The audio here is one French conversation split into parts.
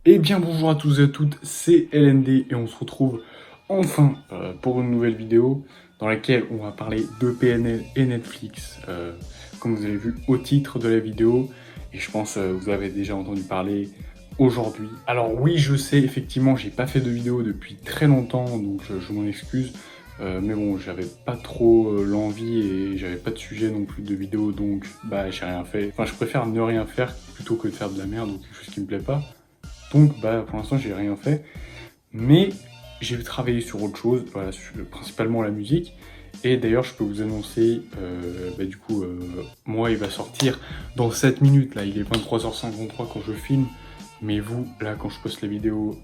Eh bien bonjour à tous et à toutes, c'est LND et on se retrouve enfin pour une nouvelle vidéo dans laquelle on va parler de PNL et Netflix, comme vous avez vu au titre de la vidéo, et je pense vous avez déjà entendu parler aujourd'hui. Alors oui, je sais, effectivement, j'ai pas fait de vidéo depuis très longtemps, donc je m'en excuse, mais bon, j'avais pas trop l'envie et j'avais pas de sujet non plus de vidéo, donc bah j'ai rien fait. Enfin, je préfère ne rien faire plutôt que de faire de la merde ou quelque chose qui me plaît pas. Donc bah pour l'instant j'ai rien fait, mais j'ai travaillé sur autre chose, voilà, principalement la musique. Et d'ailleurs je peux vous annoncer, moi il va sortir dans 7 minutes, là il est 23h53 quand je filme, mais vous, là quand je poste la vidéo,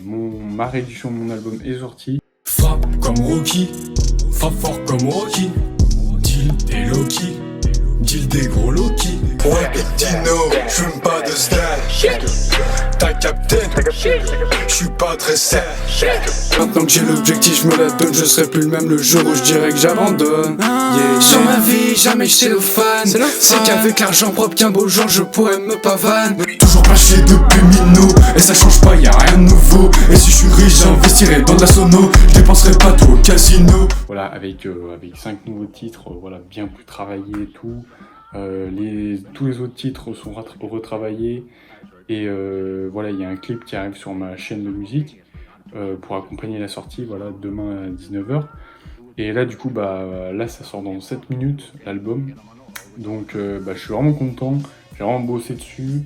ma réédition de mon album est sortie. Frappe comme Rocky, frappe fort comme Rocky, deal des Loki, deal des gros Loki. Ouais, Dino, j'fume pas de stash. T'as capté, j'suis pas très sage. Maintenant que j'ai l'objectif, j'me la donne. Je serai plus le même le jour où j'dirais que j'abandonne. Sur ma vie, jamais j'étais le fan. C'est qu'avec l'argent propre qu'un beau jour je pourrais me pavane. Toujours lâché depuis Mino, et ça change pas, y'a rien de nouveau. Et si je suis riche, j'investirai dans de la sono. J'dépenserai pas tout au casino. Voilà, avec 5 nouveaux titres, voilà, bien plus travaillés et tout. Tous les autres titres sont retravaillés. Et voilà, il y a un clip qui arrive sur ma chaîne de musique pour accompagner la sortie, voilà, demain à 19h. Et là, du coup, là, ça sort dans 7 minutes, l'album. Donc, je suis vraiment content. J'ai vraiment bossé dessus.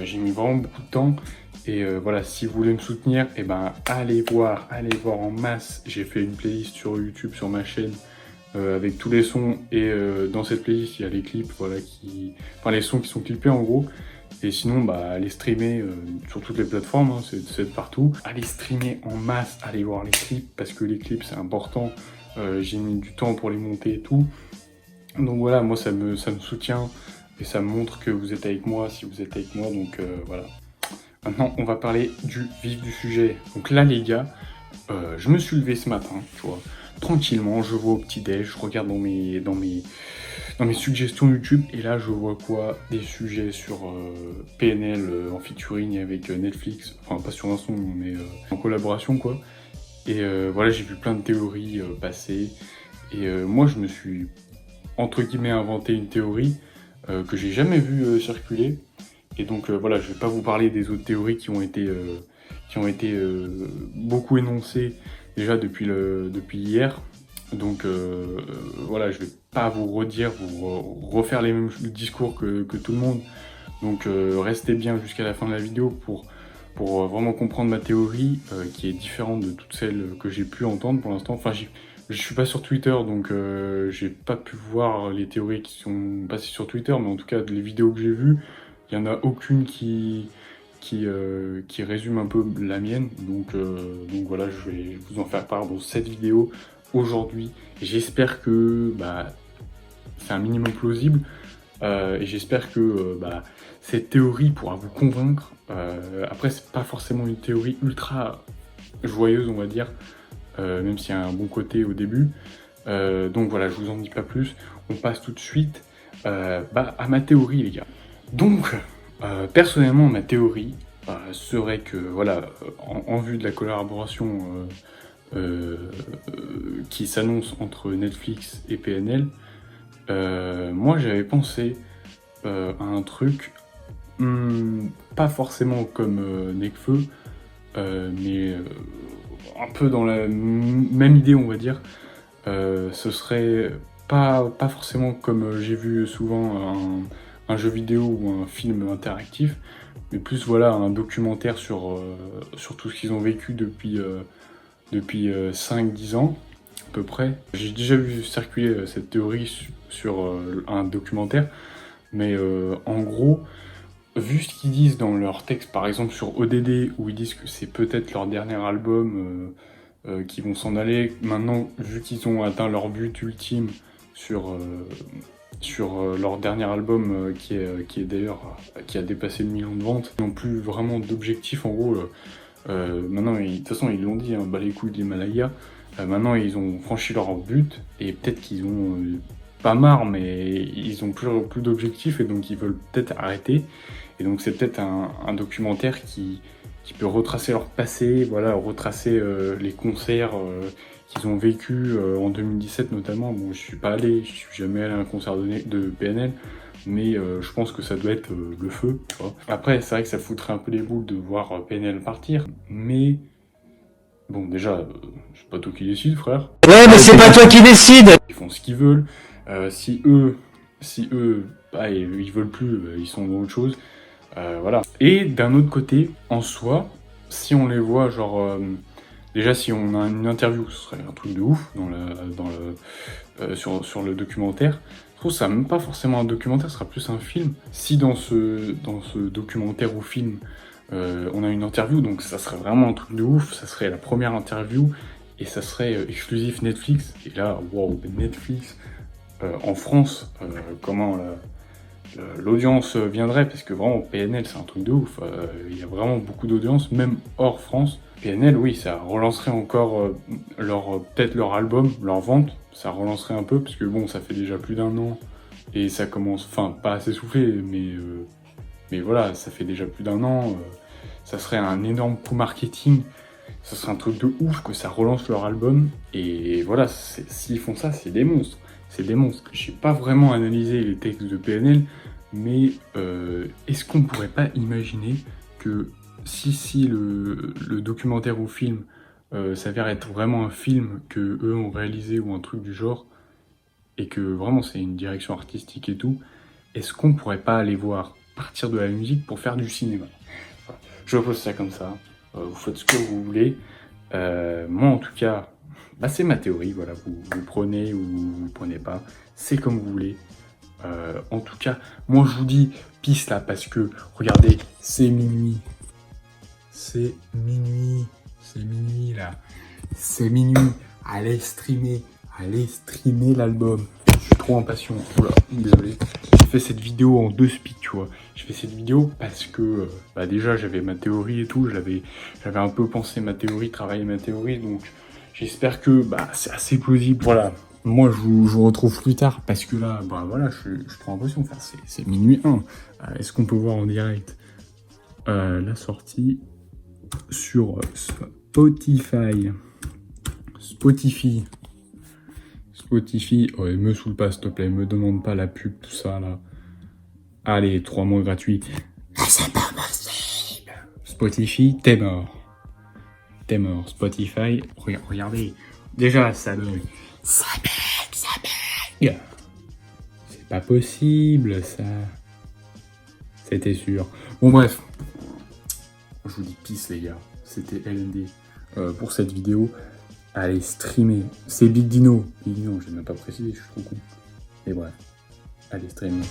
J'ai mis vraiment beaucoup de temps. Et voilà, si vous voulez me soutenir, allez voir en masse. J'ai fait une playlist sur YouTube, sur ma chaîne, avec tous les sons. Et dans cette playlist, il y a les clips, voilà, les sons qui sont clippés en gros. Et sinon, allez streamer sur toutes les plateformes, hein, c'est partout. Allez streamer en masse, allez voir les clips, parce que les clips, c'est important. J'ai mis du temps pour les monter et tout. Donc voilà, moi, ça me soutient, et ça me montre que vous êtes avec moi, si vous êtes avec moi, donc voilà. Maintenant, on va parler du vif du sujet. Donc là, les gars, je me suis levé ce matin, tu vois, tranquillement, je vois au petit-déj, je regarde dans mes suggestions YouTube, et là je vois quoi? Des sujets sur PNL en featuring avec Netflix, enfin pas sur un son, mais en collaboration quoi. Et voilà, j'ai vu plein de théories passer, et moi je me suis entre guillemets inventé une théorie que j'ai jamais vue circuler. Et donc voilà, je vais pas vous parler des autres théories qui ont été beaucoup énoncées déjà depuis hier. Donc voilà, je vais pas vous refaire les mêmes discours que tout le monde. Donc restez bien jusqu'à la fin de la vidéo pour vraiment comprendre ma théorie, qui est différente de toutes celles que j'ai pu entendre pour l'instant. Enfin, je suis pas sur Twitter, donc j'ai pas pu voir les théories qui sont passées sur Twitter, mais en tout cas, les vidéos que j'ai vues, il n'y en a aucune qui résume un peu la mienne. Donc voilà, je vais vous en faire part dans cette vidéo aujourd'hui. J'espère que c'est un minimum plausible, et j'espère que cette théorie pourra vous convaincre. Après, c'est pas forcément une théorie ultra joyeuse, on va dire, même s'il y a un bon côté au début. Donc voilà, je vous en dis pas plus. On passe tout de suite à ma théorie, les gars. Donc, personnellement, ma théorie serait que, voilà, en vue de la collaboration qui s'annonce entre Netflix et PNL, moi j'avais pensé à un truc, pas forcément comme Nekfeu, mais un peu dans la même idée, on va dire. Ce serait pas forcément comme j'ai vu souvent un jeu vidéo ou un film interactif, mais plus voilà un documentaire sur tout ce qu'ils ont vécu depuis 5-10 ans à peu près. J'ai déjà vu circuler cette théorie sur un documentaire, mais en gros, vu ce qu'ils disent dans leur texte, par exemple sur ODD, où ils disent que c'est peut-être leur dernier album, qu'ils vont s'en aller, maintenant, vu qu'ils ont atteint leur but ultime sur leur dernier album, qui est d'ailleurs, qui a dépassé le million de ventes, ils n'ont plus vraiment d'objectif en gros. Maintenant, de toute façon, ils l'ont dit, hein, les couilles de l'Himalaya. Maintenant, ils ont franchi leur but, et peut-être qu'ils ont pas marre, mais ils ont plus d'objectifs, et donc ils veulent peut-être arrêter. Et donc c'est peut-être un documentaire qui peut retracer leur passé, voilà, retracer les concerts qu'ils ont vécu en 2017 notamment. Bon, je suis pas allé, je suis jamais allé à un concert de PNL, mais je pense que ça doit être le feu, tu vois. Après, c'est vrai que ça foutrait un peu les boules de voir PNL partir, mais bon, déjà, c'est pas toi qui décide, frère. Ouais, mais c'est pas toi qui décide. Ils font ce qu'ils veulent. Si eux, bah, ils veulent plus, bah, ils sont dans autre chose. Voilà. Et d'un autre côté, en soi, si on les voit, genre, déjà si on a une interview, ce serait un truc de ouf sur le documentaire. Je trouve ça même pas forcément un documentaire, ce sera plus un film. Si dans ce documentaire ou film, on a une interview, donc ça serait vraiment un truc de ouf, ça serait la première interview, et ça serait exclusif Netflix. Et là, wow, Netflix, en France, comment l'audience viendrait, parce que vraiment PNL c'est un truc de ouf, il y a vraiment beaucoup d'audience, même hors France. PNL, oui, ça relancerait encore peut-être leur album, leur vente, ça relancerait un peu, parce que bon, ça fait déjà plus d'1 an, et ça commence, enfin, pas à s'essouffler, mais voilà, ça fait déjà plus d'1 an, ça serait un énorme coup marketing, ça serait un truc de ouf que ça relance leur album, et voilà, s'ils font ça, c'est des monstres. C'est des monstres. J'ai pas vraiment analysé les textes de PNL, mais est-ce qu'on pourrait pas imaginer que si le documentaire ou film s'avère être vraiment un film que eux ont réalisé ou un truc du genre, et que vraiment c'est une direction artistique et tout, est-ce qu'on pourrait pas aller voir partir de la musique pour faire du cinéma? Voilà. Je pose ça comme ça. Vous faites ce que vous voulez. Moi en tout cas, bah, c'est ma théorie, voilà, vous prenez ou vous prenez pas, c'est comme vous voulez. En tout cas, moi je vous dis peace là, parce que, regardez, c'est minuit. C'est minuit là. C'est minuit, allez streamer l'album. Je suis trop impatient, oula, désolé. J'ai fait cette vidéo en 2 speed, tu vois. J'ai fait cette vidéo parce que, bah déjà j'avais ma théorie et tout, j'avais un peu pensé ma théorie, travaillé ma théorie, donc... J'espère que bah, c'est assez plausible. Voilà, moi je vous retrouve plus tard parce que là, bah voilà, je suis trop impatient. Enfin, c'est minuit 1. Est-ce qu'on peut voir en direct la sortie sur Spotify? Oh, me saoule pas, s'il te plaît, me demande pas la pub, tout ça là. Allez, 3 mois gratuits. C'est pas possible. Spotify, t'es mort. Spotify, regardez, déjà ça bug. Ça bug. C'est pas possible ça. C'était sûr. Bon bref, je vous dis peace les gars. C'était LND pour cette vidéo. Allez streamer. C'est Big Dino. J'ai même pas précisé, je suis trop con. Et bref, allez streamer.